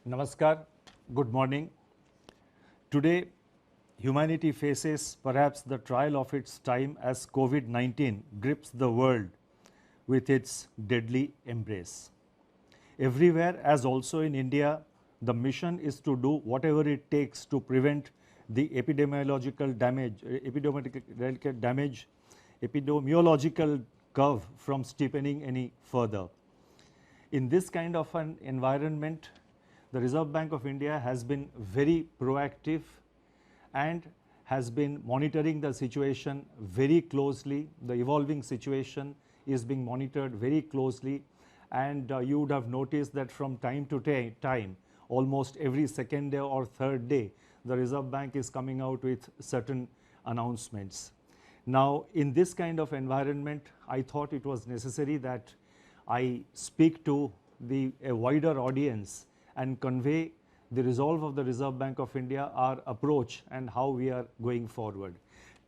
Namaskar, good morning. Today, humanity faces perhaps the trial of its time as COVID-19 grips the world with its deadly embrace. Everywhere, as also in India, the mission is to do whatever it takes to prevent the epidemiological curve from steepening any further. In this kind of an environment, the Reserve Bank of India has been very proactive and has been monitoring the situation very closely. The evolving situation is being monitored very closely, and you would have noticed that from time to time, almost every second day or third day, the Reserve Bank is coming out with certain announcements. Now, in this kind of environment, I thought it was necessary that I speak to a wider audience and convey the resolve of the Reserve Bank of India, our approach and how we are going forward.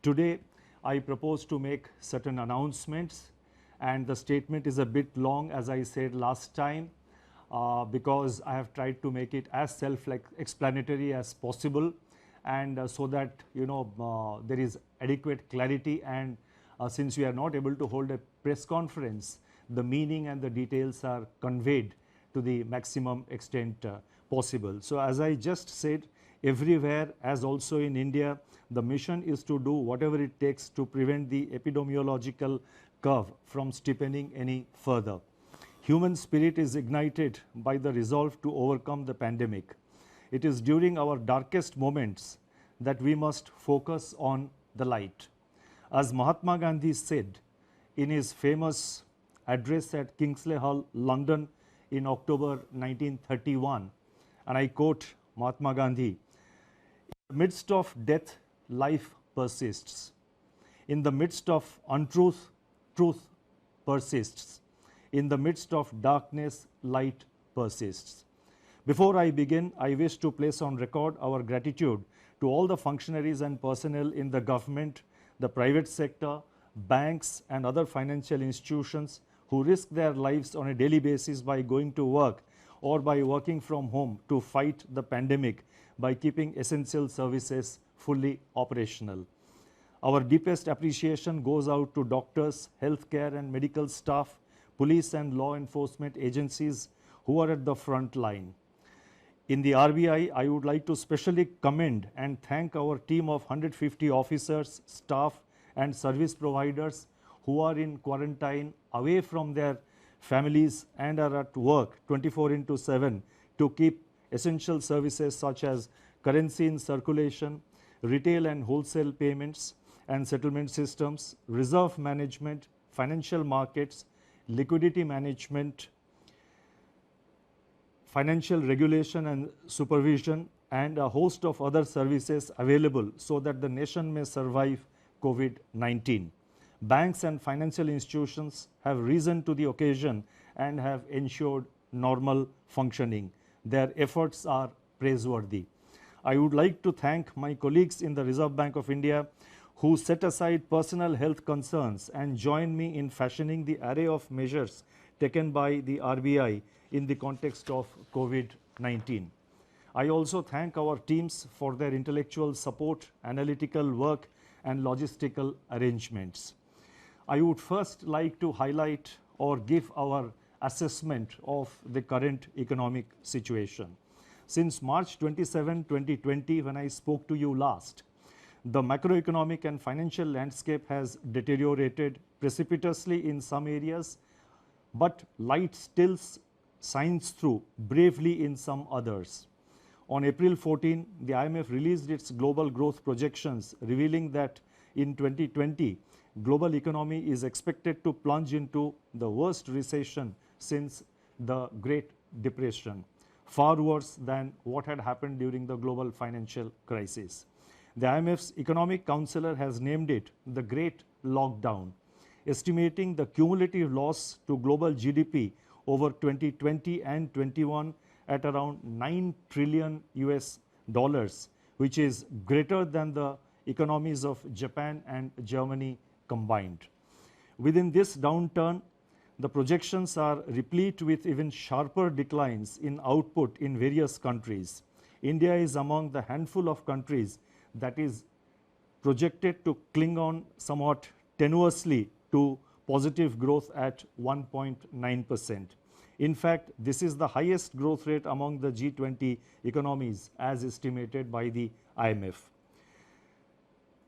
Today, I propose to make certain announcements, and the statement is a bit long, as I said last time, because I have tried to make it as self-explanatory as possible, and so that there is adequate clarity, and since we are not able to hold a press conference, the meaning and the details are conveyed to the maximum extent possible. So as I just said, everywhere, as also in India, the mission is to do whatever it takes to prevent the epidemiological curve from steepening any further. Human spirit is ignited by the resolve to overcome the pandemic. It is during our darkest moments that we must focus on the light. As Mahatma Gandhi said in his famous address at Kingsley Hall, London, in October 1931, and I quote Mahatma Gandhi, "In the midst of death, life persists. In the midst of untruth, truth persists. In the midst of darkness, light persists." Before I begin, I wish to place on record our gratitude to all the functionaries and personnel in the government, the private sector, banks and other financial institutions who risk their lives on a daily basis by going to work or by working from home to fight the pandemic by keeping essential services fully operational. Our deepest appreciation goes out to doctors, healthcare and medical staff, police and law enforcement agencies who are at the front line. In the RBI, I would like to specially commend and thank our team of 150 officers, staff and service providers who are in quarantine away from their families and are at work 24/7 to keep essential services such as currency in circulation, retail and wholesale payments and settlement systems, reserve management, financial markets, liquidity management, financial regulation and supervision, and a host of other services available so that the nation may survive COVID-19. Banks and financial institutions have risen to the occasion and have ensured normal functioning. Their efforts are praiseworthy. I would like to thank my colleagues in the Reserve Bank of India who set aside personal health concerns and joined me in fashioning the array of measures taken by the RBI in the context of COVID-19. I also thank our teams for their intellectual support, analytical work and logistical arrangements. I would first like to highlight or give our assessment of the current economic situation. Since March 27, 2020, when I spoke to you last, the macroeconomic and financial landscape has deteriorated precipitously in some areas, but light still shines through bravely in some others. On April 14, the IMF released its global growth projections, revealing that in 2020, global economy is expected to plunge into the worst recession since the Great Depression, far worse than what had happened during the global financial crisis. The IMF's economic counselor has named it the Great Lockdown, estimating the cumulative loss to global GDP over 2020 and 21 at around $9 trillion US, which is greater than the economies of Japan and Germany combined. Within this downturn, the projections are replete with even sharper declines in output in various countries. India is among the handful of countries that is projected to cling on somewhat tenuously to positive growth at 1.9%. In fact, this is the highest growth rate among the G20 economies as estimated by the IMF.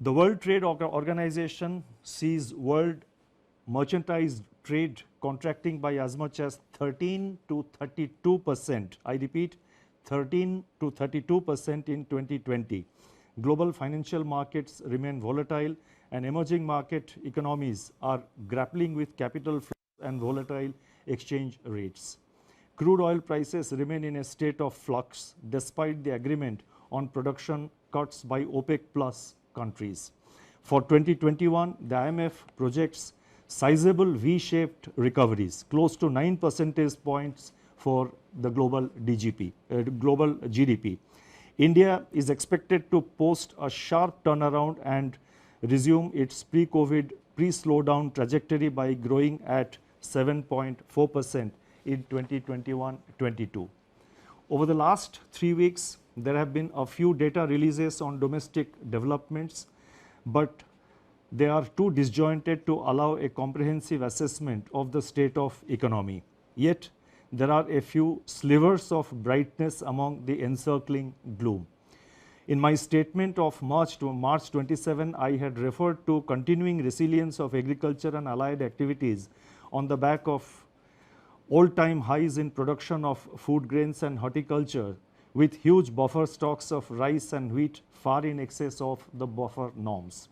The World Trade Organization sees world merchandise trade contracting by as much as 13 to 32%. I repeat, 13 to 32% in 2020. Global financial markets remain volatile and emerging market economies are grappling with capital flows and volatile exchange rates. Crude oil prices remain in a state of flux despite the agreement on production cuts by OPEC plus countries. For 2021, the IMF projects sizable V-shaped recoveries, close to 9 percentage points for the global GDP. India is expected to post a sharp turnaround and resume its pre-COVID, pre-slowdown trajectory by growing at 7.4% in 2021-22. Over the last 3 weeks, there have been a few data releases on domestic developments, but they are too disjointed to allow a comprehensive assessment of the state of economy. Yet, there are a few slivers of brightness among the encircling gloom. In my statement of March 27, I had referred to continuing resilience of agriculture and allied activities on the back of all-time highs in production of food grains and horticulture, with huge buffer stocks of rice and wheat far in excess of the buffer norms.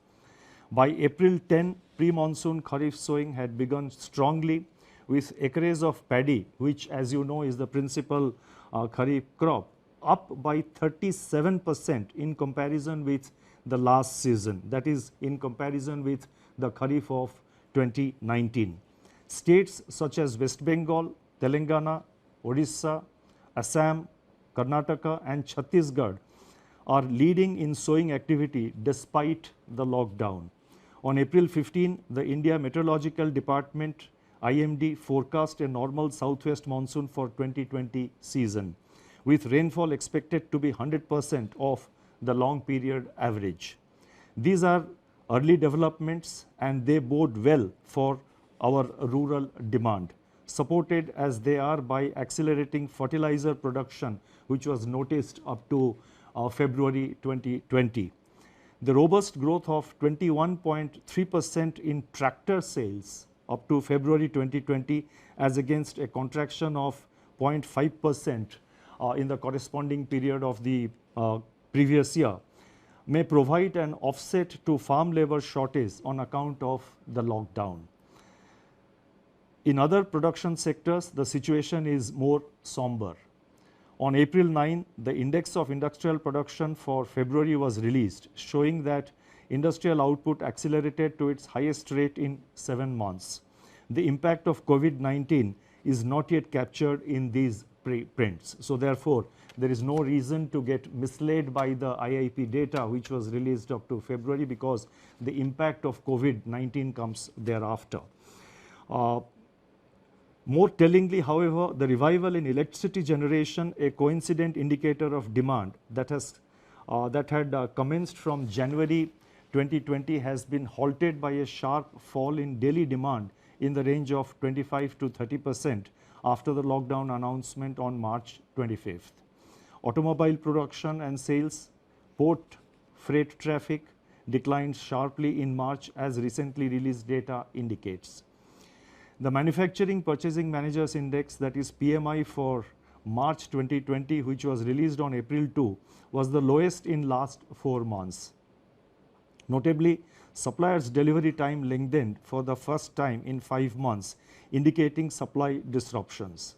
By April 10, pre-monsoon Kharif sowing had begun strongly, with acreage of paddy, which as you know is the principal Kharif crop, up by 37% in comparison with the last season, that is in comparison with the Kharif of 2019. States such as West Bengal, Telangana, Odisha, Assam, Karnataka and Chhattisgarh are leading in sowing activity despite the lockdown. On April 15, the India Meteorological Department IMD forecast a normal southwest monsoon for 2020 season, with rainfall expected to be 100% of the long period average. These are early developments and they bode well for our rural demand, supported as they are by accelerating fertilizer production, which was noticed up to February 2020. The robust growth of 21.3% in tractor sales up to February 2020 as against a contraction of 0.5% in the corresponding period of the previous year may provide an offset to farm labor shortage on account of the lockdown. In other production sectors, the situation is more somber. On April 9, the Index of Industrial Production for February was released, showing that industrial output accelerated to its highest rate in 7 months. The impact of COVID-19 is not yet captured in these prints. So therefore, there is no reason to get misled by the IIP data which was released up to February, because the impact of COVID-19 comes thereafter. More tellingly, however, the revival in electricity generation, a coincident indicator of demand that had commenced from January 2020, has been halted by a sharp fall in daily demand in the range of 25 to 30% after the lockdown announcement on March 25th. Automobile production and sales, port freight traffic declined sharply in March, as recently released data indicates. The Manufacturing Purchasing Managers Index, that is PMI for March 2020, which was released on April 2, was the lowest in last 4 months. Notably, suppliers' delivery time lengthened for the first time in 5 months, indicating supply disruptions.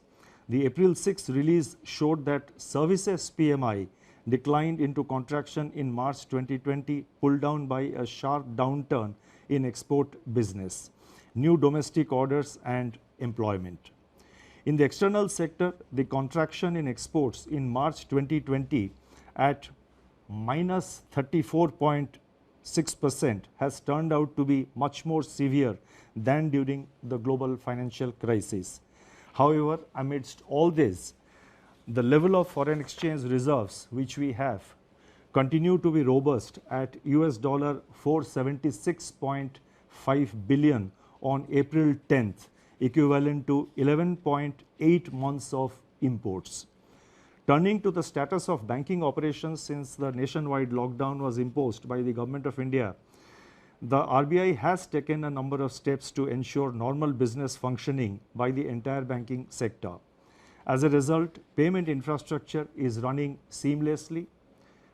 The April 6 release showed that services PMI declined into contraction in March 2020, pulled down by a sharp downturn in export business, new domestic orders and employment. In the external sector, the contraction in exports in March 2020 at minus 6% has turned out to be much more severe than during the global financial crisis. However, amidst all this, the level of foreign exchange reserves which we have continue to be robust at US dollar 476.5 billion on April 10th, equivalent to 11.8 months of imports. Turning to the status of banking operations since the nationwide lockdown was imposed by the Government of India, the RBI has taken a number of steps to ensure normal business functioning by the entire banking sector. As a result, payment infrastructure is running seamlessly.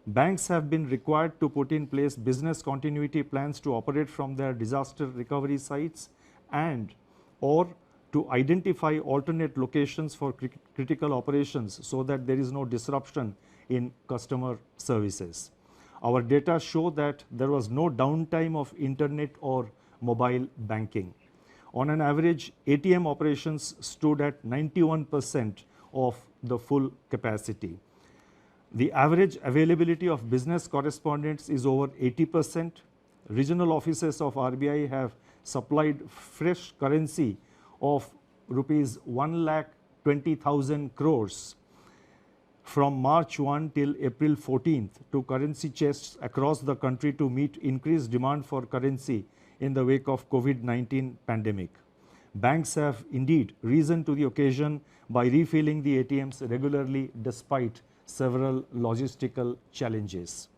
Banks have been required to put in place business continuity plans to operate from their disaster recovery sites and or to identify alternate locations for critical operations so that there is no disruption in customer services. Our data show that there was no downtime of internet or mobile banking. On an average, ATM operations stood at 91% of the full capacity. The average availability of business correspondents is over 80%. Regional offices of RBI have supplied fresh currency of rupees 1,20,000 crores from March 1 till April 14th to currency chests across the country to meet increased demand for currency in the wake of COVID-19 pandemic. Banks have indeed risen to the occasion by refilling the ATMs regularly despite several logistical challenges.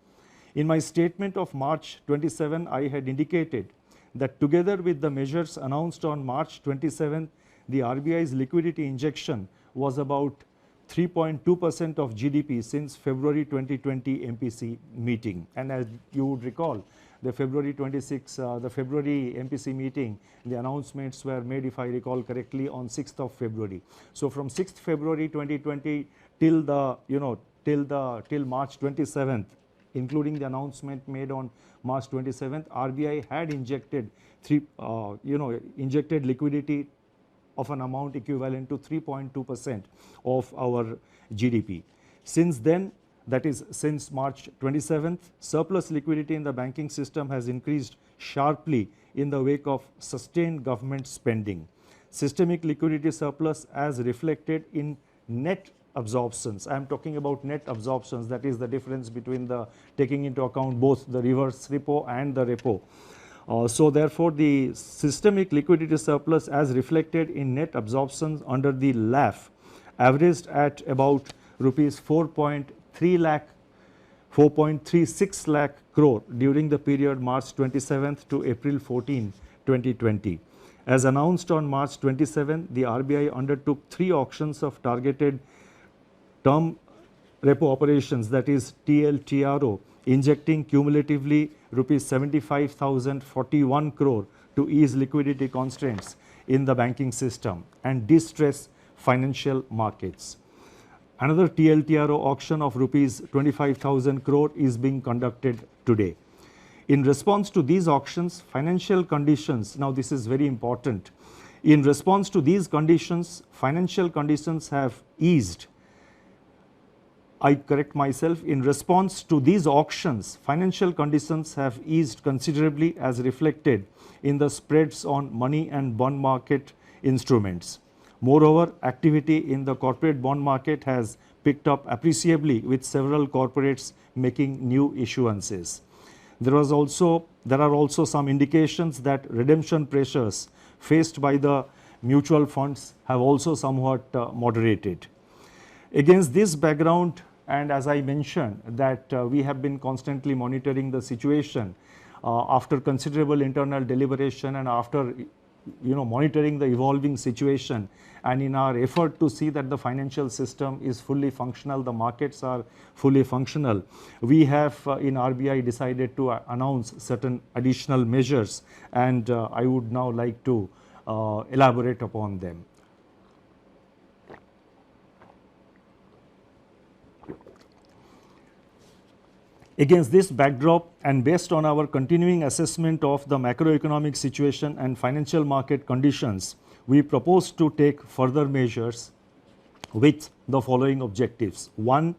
In my statement of March 27, I had indicated that together with the measures announced on March 27, the RBI's liquidity injection was about 3.2% of GDP since February 2020 MPC meeting. And as you would recall, the February MPC meeting, the announcements were made, if I recall correctly, on 6th of February. So from 6th February 2020 till March 27th, including the announcement made on March 27th, RBI had injected liquidity of an amount equivalent to 3.2% of our GDP. Since then, that is since March 27th, surplus liquidity in the banking system has increased sharply in the wake of sustained government spending. Systemic liquidity surplus as reflected in net absorptions. I am talking about net absorptions, that is the difference between the taking into account both the reverse repo and the repo. So therefore, the systemic liquidity surplus as reflected in net absorptions under the LAF averaged at about rupees 4.36 lakh crore during the period March 27th to April 14, 2020. As announced on March 27, the RBI undertook 3 auctions of targeted term repo operations, that is TLTRO, injecting cumulatively rupees 75,041 crore to ease liquidity constraints in the banking system and distress financial markets. Another TLTRO auction of rupees 25,000 crore is being conducted today. In response to these auctions, financial conditions, now this is very important, in response to these conditions, financial conditions have eased. I correct myself, in response to these auctions, financial conditions have eased considerably as reflected in the spreads on money and bond market instruments. Moreover, activity in the corporate bond market has picked up appreciably with several corporates making new issuances. There are also some indications that redemption pressures faced by the mutual funds have also somewhat moderated. Against this background, and as I mentioned that we have been constantly monitoring the situation after considerable internal deliberation and after monitoring the evolving situation, and in our effort to see that the financial system is fully functional, the markets are fully functional, we have in RBI decided to announce certain additional measures, and I would now like to elaborate upon them. Against this backdrop and based on our continuing assessment of the macroeconomic situation and financial market conditions, we propose to take further measures with the following objectives. 1.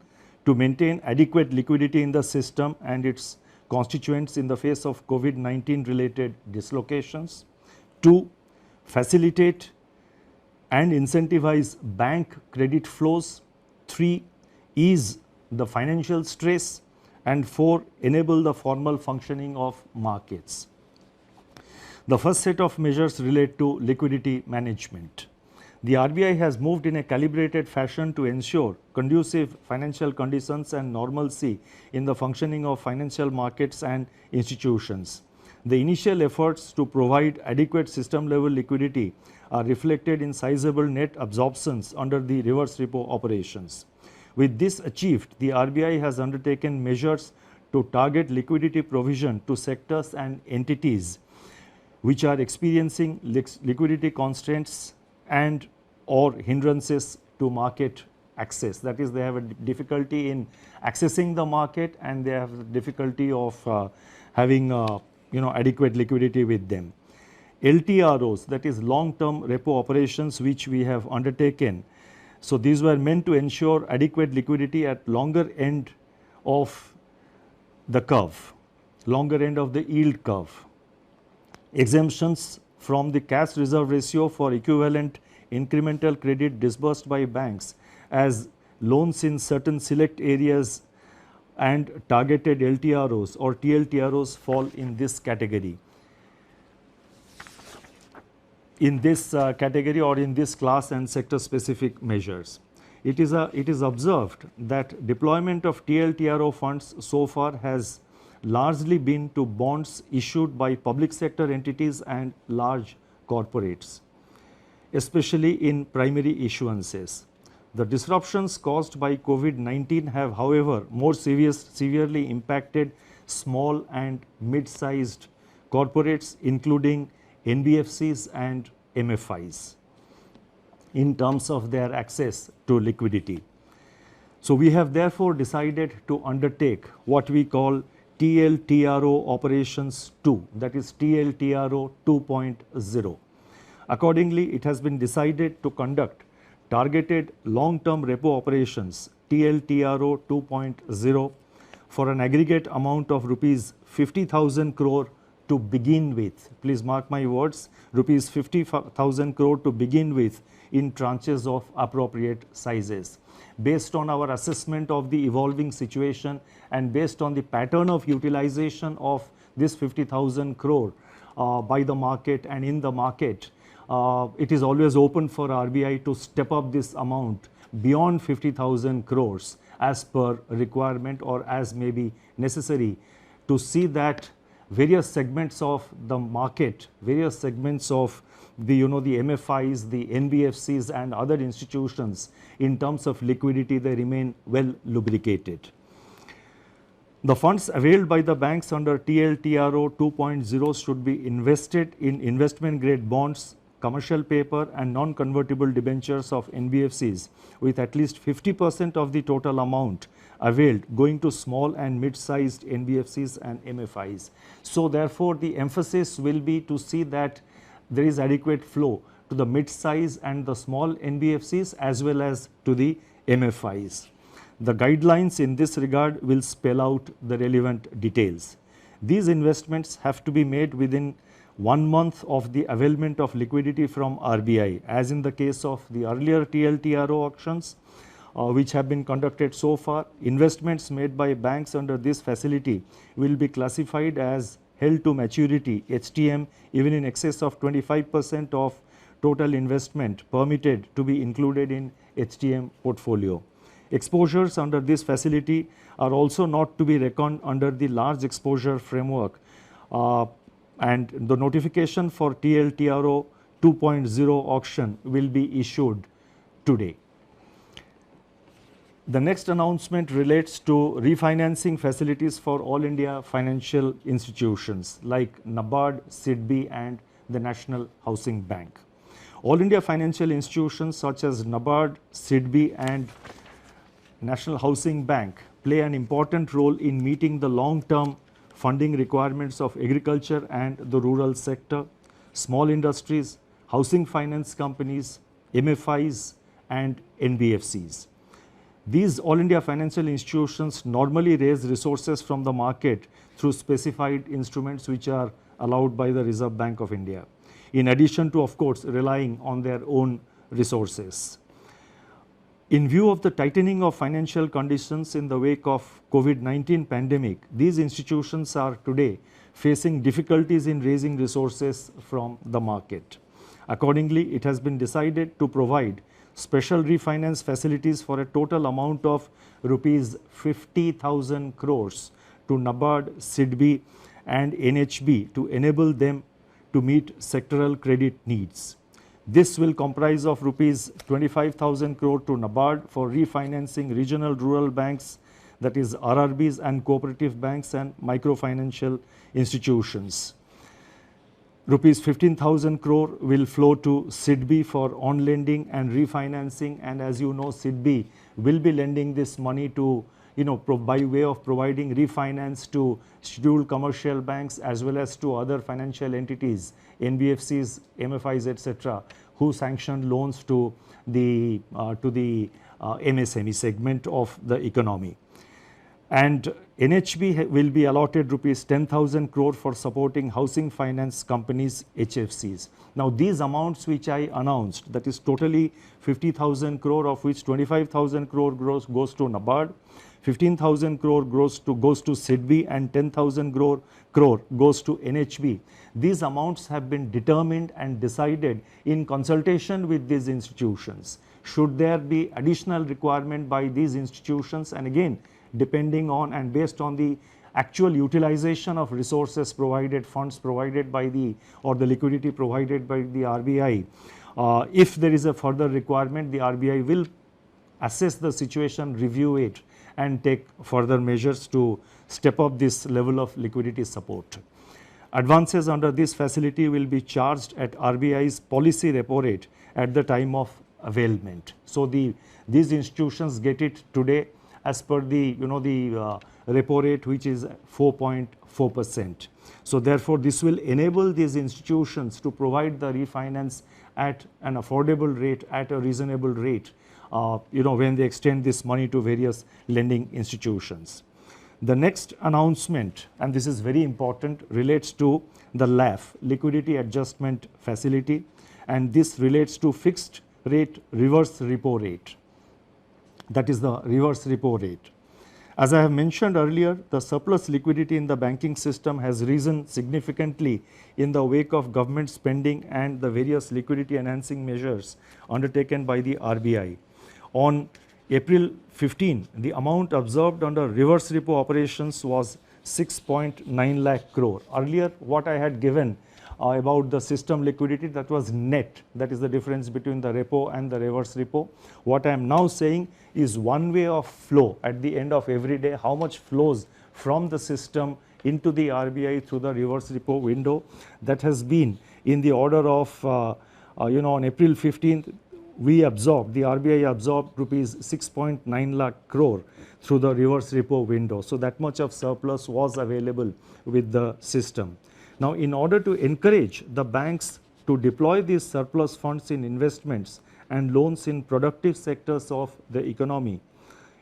To maintain adequate liquidity in the system and its constituents in the face of COVID-19 related dislocations. 2. Facilitate and incentivize bank credit flows. 3. Ease the financial stress. And 4. Enable the formal functioning of markets. The first set of measures relate to liquidity management. The RBI has moved in a calibrated fashion to ensure conducive financial conditions and normalcy in the functioning of financial markets and institutions. The initial efforts to provide adequate system level liquidity are reflected in sizable net absorptions under the reverse repo operations. With this achieved, the RBI has undertaken measures to target liquidity provision to sectors and entities which are experiencing liquidity constraints and or hindrances to market access. That is, they have a difficulty in accessing the market and they have difficulty of having adequate liquidity with them. LTROs, that is long-term repo operations, which we have undertaken. So these were meant to ensure adequate liquidity at longer end of the curve, longer end of the yield curve. Exemptions from the cash reserve ratio for equivalent incremental credit disbursed by banks as loans in certain select areas and targeted LTROs or TLTROs fall in this category. In this category or in this class and sector specific measures. It is observed that deployment of TLTRO funds so far has largely been to bonds issued by public sector entities and large corporates, especially in primary issuances. The disruptions caused by COVID-19 have, however, more severely impacted small and mid-sized corporates, including NBFCs and MFIs, in terms of their access to liquidity. So we have therefore decided to undertake what we call TLTRO operations 2, that is TLTRO 2.0. Accordingly, it has been decided to conduct targeted long-term repo operations TLTRO 2.0 for an aggregate amount of rupees 50,000 crore to begin with. Please mark my words, rupees 50,000 crore to begin with in tranches of appropriate sizes. Based on our assessment of the evolving situation and based on the pattern of utilization of this 50,000 crore by the market and in the market, it is always open for RBI to step up this amount beyond 50,000 crores as per requirement or as may be necessary to see that various segments of the market, various segments of the MFIs, the NBFCs and other institutions in terms of liquidity, they remain well lubricated. The funds availed by the banks under TLTRO 2.0 should be invested in investment grade bonds, commercial paper and non-convertible debentures of NBFCs with at least 50% of the total amount availed going to small and mid-sized NBFCs and MFIs. So therefore, the emphasis will be to see that there is adequate flow to the mid-size and the small NBFCs as well as to the MFIs. The guidelines in this regard will spell out the relevant details. These investments have to be made within 1 month of the availment of liquidity from RBI, as in the case of the earlier TLTRO auctions which have been conducted so far. Investments made by banks under this facility will be classified as held to maturity HTM even in excess of 25% of total investment permitted to be included in HTM portfolio. Exposures under this facility are also not to be reckoned under the large exposure framework and the notification for TLTRO 2.0 auction will be issued today. The next announcement relates to refinancing facilities for all India financial institutions like NABARD, SIDBI and the National Housing Bank. All India financial institutions such as NABARD, SIDBI and National Housing Bank play an important role in meeting the long-term funding requirements of agriculture and the rural sector, small industries, housing finance companies, MFIs and NBFCs. These All India financial institutions normally raise resources from the market through specified instruments which are allowed by the Reserve Bank of India, in addition to, of course, relying on their own resources. In view of the tightening of financial conditions in the wake of COVID-19 pandemic, these institutions are today facing difficulties in raising resources from the market. Accordingly, it has been decided to provide special refinance facilities for a total amount of rupees 50,000 crores to NABARD, SIDBI and NHB to enable them to meet sectoral credit needs. This will comprise of rupees 25,000 crore to NABARD for refinancing regional rural banks, that is RRBs and cooperative banks and microfinancial institutions. Rupees 15,000 crore will flow to SIDBI for on-lending and refinancing, and as you know, SIDBI will be lending this money to, by way of providing refinance to scheduled commercial banks as well as to other financial entities, NBFCs, MFIs, etc., who sanction loans to the MSME segment of the economy. And NHB will be allotted rupees 10,000 crore for supporting housing finance companies, HFCs. Now these amounts which I announced, that is totally 50,000 crore, of which 25,000 crore goes to NABARD, 15,000 crore goes to SIDBI and 10,000 crore goes to NHB. These amounts have been determined and decided in consultation with these institutions. Should there be additional requirement by these institutions, and again depending on and based on the actual utilization of resources provided, funds provided by the liquidity provided by the RBI, if there is a further requirement, the RBI will assess the situation, review it and take further measures to step up this level of liquidity support. Advances under this facility will be charged at RBI's policy repo rate at the time of availment. So these institutions get it today as per the repo rate, which is 4.4%. So therefore this will enable these institutions to provide the refinance at an affordable rate, at a reasonable rate, when they extend this money to various lending institutions. The next announcement, and this is very important, relates to the LAF, Liquidity Adjustment Facility, and this relates to fixed rate reverse repo rate. That is the reverse repo rate. As I have mentioned earlier, the surplus liquidity in the banking system has risen significantly in the wake of government spending and the various liquidity enhancing measures undertaken by the RBI. On April 15, the amount observed under reverse repo operations was 6.9 lakh crore. Earlier, what I had given about the system liquidity, that was net, that is the difference between the repo and the reverse repo. What I am now saying is one way of flow at the end of every day, how much flows from the system into the RBI through the reverse repo window. That has been in the order of, on April 15th, the RBI absorbed rupees 6.9 lakh crore through the reverse repo window. So that much of surplus was available with the system. Now, in order to encourage the banks to deploy these surplus funds in investments and loans in productive sectors of the economy,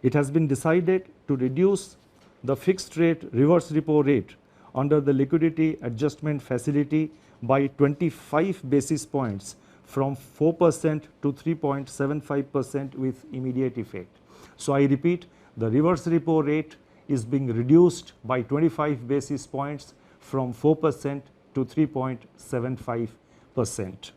it has been decided to reduce the fixed rate reverse repo rate under the liquidity adjustment facility by 25 basis points from 4% to 3.75% with immediate effect. So I repeat, the reverse repo rate is being reduced by 25 basis points from 4% to 3.75%.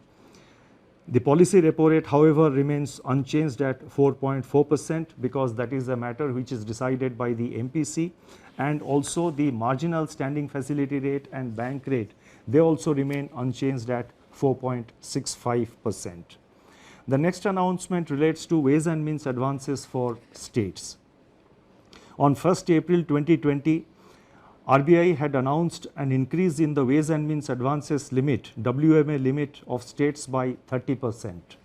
The policy repo rate, however, remains unchanged at 4.4% because that is a matter which is decided by the MPC, and also the marginal standing facility rate and bank rate, they also remain unchanged at 4.65%. The next announcement relates to ways and means advances for states. On 1st April 2020, RBI had announced an increase in the ways and means advances limit, WMA limit of states by 30%.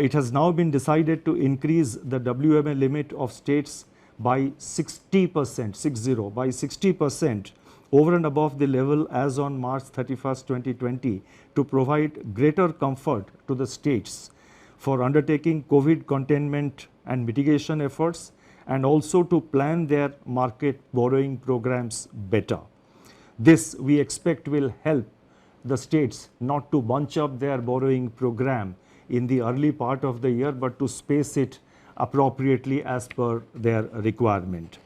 It has now been decided to increase the WMA limit of states by 60%, by 60% over and above the level as on March 31st, 2020 to provide greater comfort to the states for undertaking COVID containment and mitigation efforts, and also to plan their market borrowing programs better. This we expect will help the states not to bunch up their borrowing program in the early part of the year, but to space it appropriately as per their requirement.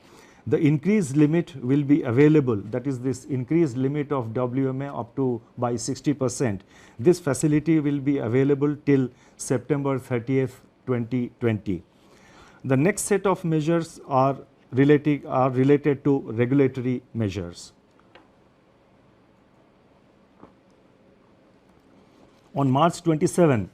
The increased limit will be available, that is this increased limit of WMA up to by 60%. This facility will be available till September 30th, 2020. The next set of measures are related to regulatory measures. On March 27,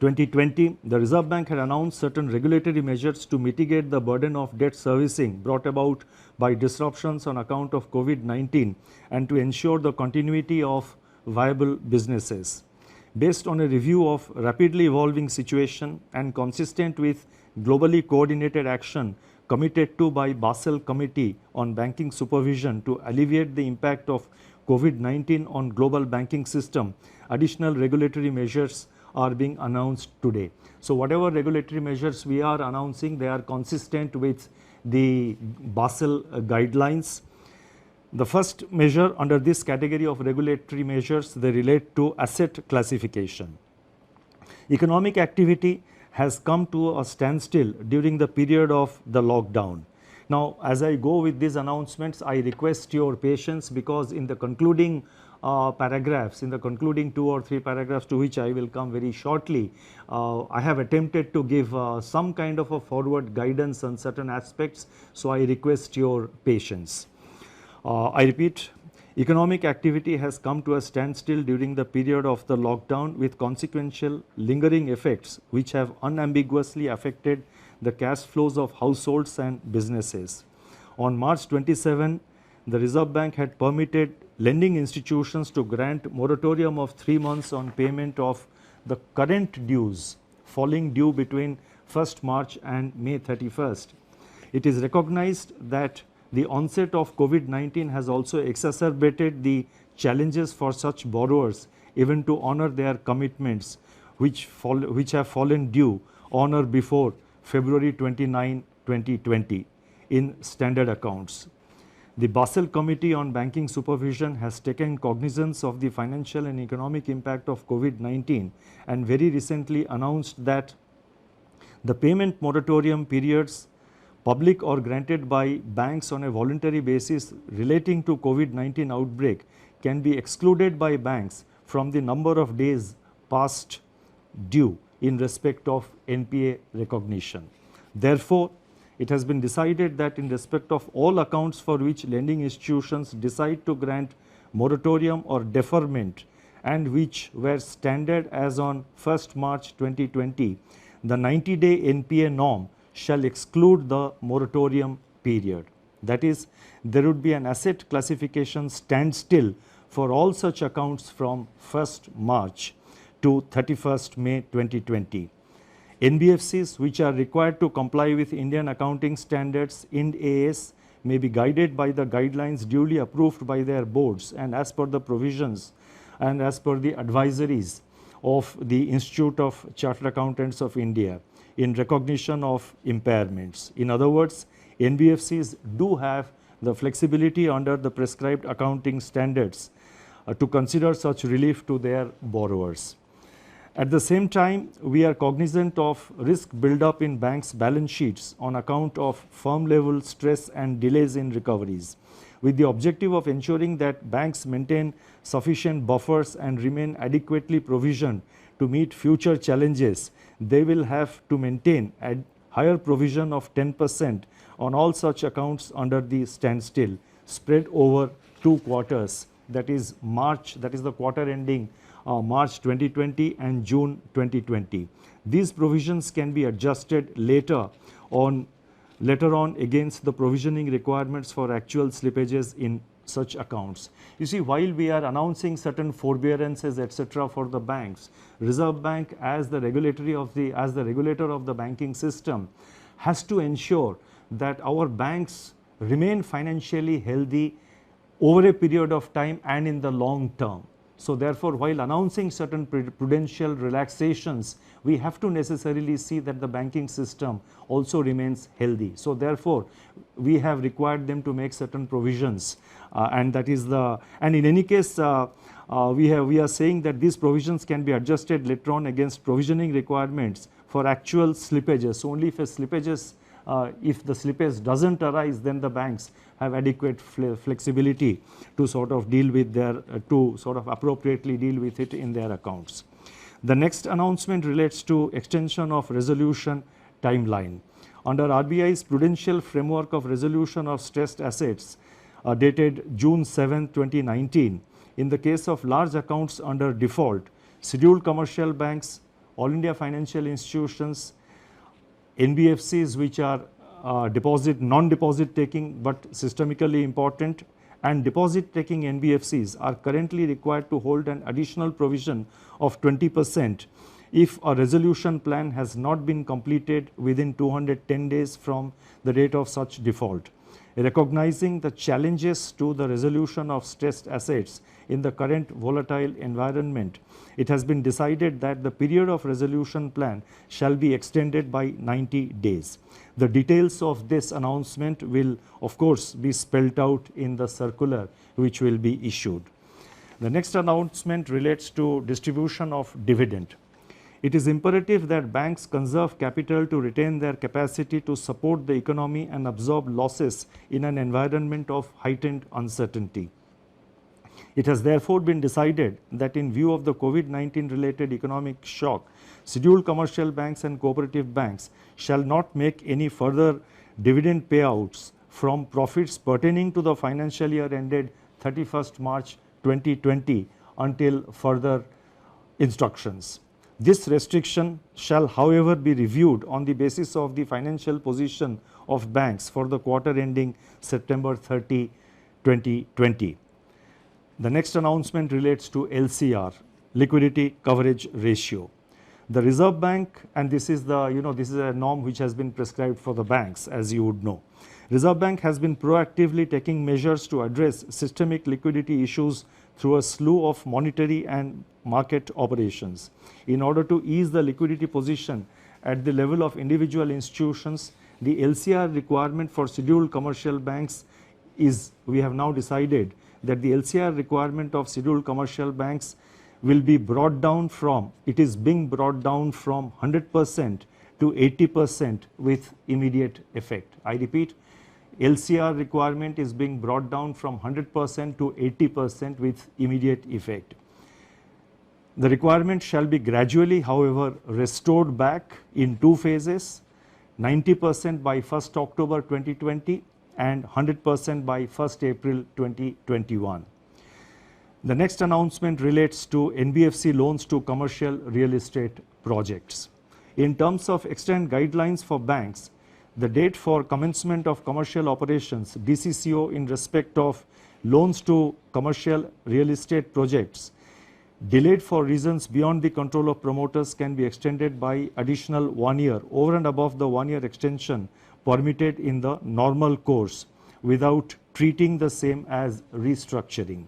2020, the Reserve Bank had announced certain regulatory measures to mitigate the burden of debt servicing brought about by disruptions on account of COVID-19 and to ensure the continuity of viable businesses. Based on a review of rapidly evolving situation and consistent with globally coordinated action committed to by Basel Committee on Banking Supervision to alleviate the impact of COVID-19 on global banking system, additional regulatory measures are being announced today. So whatever regulatory measures we are announcing, they are consistent with the Basel guidelines. The first measure under this category of regulatory measures, they relate to asset classification. Economic activity has come to a standstill during the period of the lockdown. Now, as I go with these announcements, I request your patience, because in the concluding paragraphs, in the concluding 2 or 3 paragraphs to which I will come very shortly, I have attempted to give some kind of a forward guidance on certain aspects, so I request your patience. I repeat, economic activity has come to a standstill during the period of the lockdown with consequential lingering effects which have unambiguously affected the cash flows of households and businesses. On March 27, the Reserve Bank had permitted lending institutions to grant moratorium of 3 months on payment of the current dues falling due between 1st March and May 31st. It is recognized that the onset of COVID-19 has also exacerbated the challenges for such borrowers even to honor their commitments which have fallen due on or before February 29, 2020 in standard accounts. The Basel Committee on Banking Supervision has taken cognizance of the financial and economic impact of COVID-19 and very recently announced that the payment moratorium periods, public or granted by banks on a voluntary basis relating to COVID-19 outbreak, can be excluded by banks from the number of days past due in respect of NPA recognition. Therefore, it has been decided that in respect of all accounts for which lending institutions decide to grant moratorium or deferment and which were standard as on 1st March 2020, the 90-day NPA norm shall exclude the moratorium period. That is, there would be an asset classification standstill for all such accounts from 1st March to 31st May 2020. NBFCs which are required to comply with Indian accounting standards Ind AS may be guided by the guidelines duly approved by their boards and as per the provisions and as per the advisories of the Institute of Chartered Accountants of India in recognition of impairments. In other words, NBFCs do have the flexibility under the prescribed accounting standards to consider such relief to their borrowers. At the same time, we are cognizant of risk build-up in banks' balance sheets on account of firm-level stress and delays in recoveries. With the objective of ensuring that banks maintain sufficient buffers and remain adequately provisioned to meet future challenges, they will have to maintain a higher provision of 10% on all such accounts under the standstill, spread over 2 quarters, that is March, that is the quarter ending March 2020 and June 2020. These provisions can be adjusted later on against the provisioning requirements for actual slippages in such accounts. You see, while we are announcing certain forbearances, etc., for the banks, Reserve Bank as the regulator of the banking system has to ensure that our banks remain financially healthy over a period of time and in the long term. So therefore, while announcing certain prudential relaxations, we have to necessarily see that the banking system also remains healthy. So therefore, we have required them to make certain provisions, and that is the, and in any case, we are saying that these provisions can be adjusted later on against provisioning requirements for actual slippages. Only if if the slippage doesn't arise, then the banks have adequate flexibility to sort of deal with their, to sort of appropriately deal with it in their accounts. The next announcement relates to extension of resolution timeline. Under RBI's prudential framework of resolution of stressed assets dated June 7, 2019, in the case of large accounts under default, scheduled commercial banks, all India financial institutions, NBFCs which are non-deposit taking but systemically important, and deposit taking NBFCs are currently required to hold an additional provision of 20% if a resolution plan has not been completed within 210 days from the date of such default. Recognizing the challenges to the resolution of stressed assets in the current volatile environment, it has been decided that the period of resolution plan shall be extended by 90 days. The details of this announcement will of course be spelled out in the circular which will be issued. The next announcement relates to distribution of dividend. It is imperative that banks conserve capital to retain their capacity to support the economy and absorb losses in an environment of heightened uncertainty. It has therefore been decided that in view of the COVID-19 related economic shock, scheduled commercial banks and cooperative banks shall not make any further dividend payouts from profits pertaining to the financial year ended 31st March 2020 until further instructions. This restriction shall, however, be reviewed on the basis of the financial position of banks for the quarter ending September 30, 2020. The next announcement relates to LCR, liquidity coverage ratio. The Reserve Bank, and this is the, this is a norm which has been prescribed for the banks, as you would know. Reserve Bank has been proactively taking measures to address systemic liquidity issues through a slew of monetary and market operations. In order to ease the liquidity position at the level of individual institutions, the LCR requirement for scheduled commercial banks is, we have now decided that the LCR requirement of scheduled commercial banks will be brought down from, it is being brought down from 100% to 80% with immediate effect. I repeat, LCR requirement is being brought down from 100% to 80% with immediate effect. The requirement shall be gradually, however, restored back in two phases, 90% by 1st October 2020 and 100% by 1st April 2021. The next announcement relates to NBFC loans to commercial real estate projects. In terms of extant guidelines for banks, the date for commencement of commercial operations, DCCO, in respect of loans to commercial real estate projects delayed for reasons beyond the control of promoters can be extended by additional 1 year over and above the 1 year extension permitted in the normal course without treating the same as restructuring.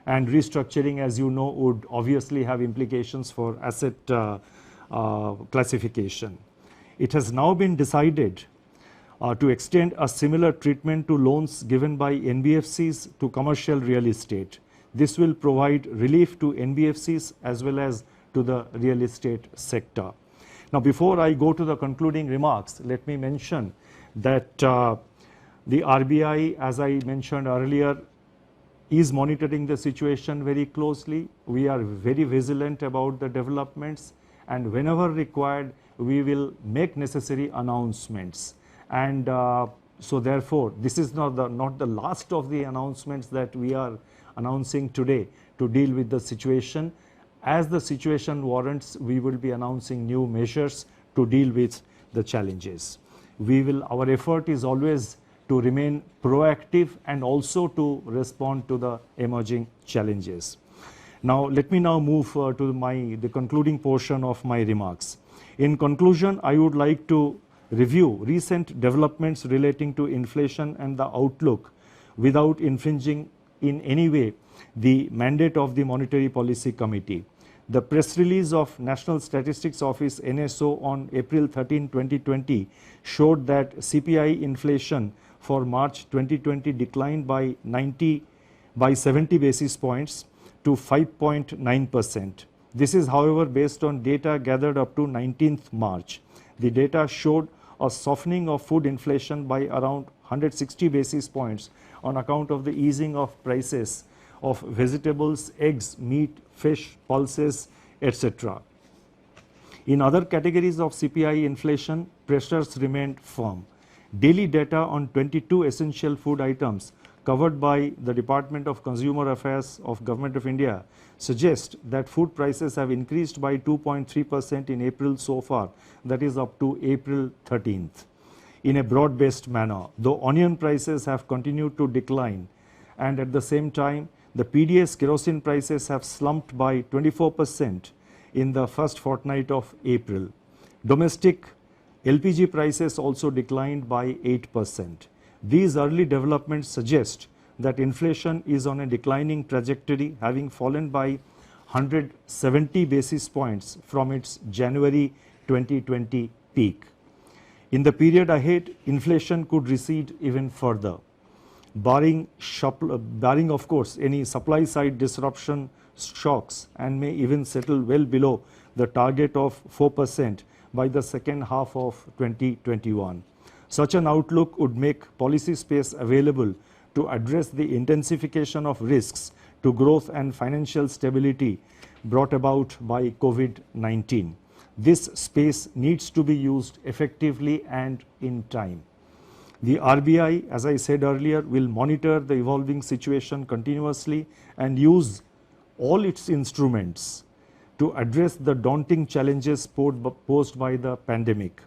And restructuring, as you know, would obviously have implications for asset classification. It has now been decided to extend a similar treatment to loans given by NBFCs to commercial real estate. This will provide relief to NBFCs as well as to the real estate sector. Now, before I go to the concluding remarks, let me mention that the RBI, as I mentioned earlier, is monitoring the situation very closely. We are very vigilant about the developments, and whenever required, we will make necessary announcements. And so therefore, this is not the last of the announcements that we are announcing today to deal with the situation. As the situation warrants, we will be announcing new measures to deal with the challenges. Our effort is always to remain proactive and also to respond to the emerging challenges. Now, let me now move to the concluding portion of my remarks. In conclusion, I would like to review recent developments relating to inflation and the outlook without infringing in any way the mandate of the Monetary Policy Committee. The press release of National Statistics Office NSO on April 13, 2020 showed that CPI inflation for March 2020 declined by 70 basis points to 5.9%. This is, however, based on data gathered up to 19th March. The data showed a softening of food inflation by around 160 basis points on account of the easing of prices of vegetables, eggs, meat, fish, pulses, etc. In other categories of CPI inflation, pressures remained firm. Daily data on 22 essential food items covered by the Department of Consumer Affairs of Government of India suggest that food prices have increased by 2.3% in April so far, that is up to April 13th, in a broad-based manner, though onion prices have continued to decline, and at the same time, the PDS kerosene prices have slumped by 24% in the first fortnight of April. Domestic LPG prices also declined by 8%. These early developments suggest that inflation is on a declining trajectory, having fallen by 170 basis points from its January 2020 peak. In the period ahead, inflation could recede even further, barring of course any supply side disruption shocks, and may even settle well below the target of 4% by the second half of 2021. Such an outlook would make policy space available to address the intensification of risks to growth and financial stability brought about by COVID-19. This space needs to be used effectively and in time. The RBI, as I said earlier, will monitor the evolving situation continuously and use all its instruments to address the daunting challenges posed by the pandemic.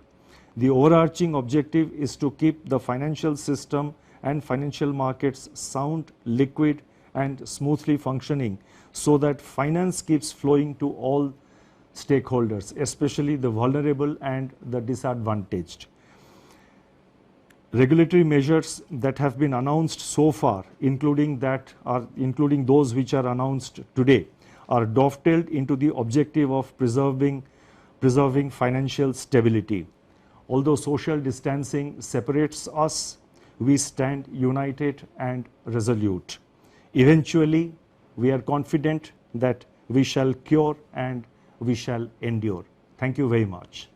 The overarching objective is to keep the financial system and financial markets sound, liquid, and smoothly functioning so that finance keeps flowing to all stakeholders, especially the vulnerable and the disadvantaged. Regulatory measures that have been announced so far, including those which are announced today, are dovetailed into the objective of preserving financial stability. Although social distancing separates us, we stand united and resolute. Eventually, we are confident that we shall cure and we shall endure. Thank you very much.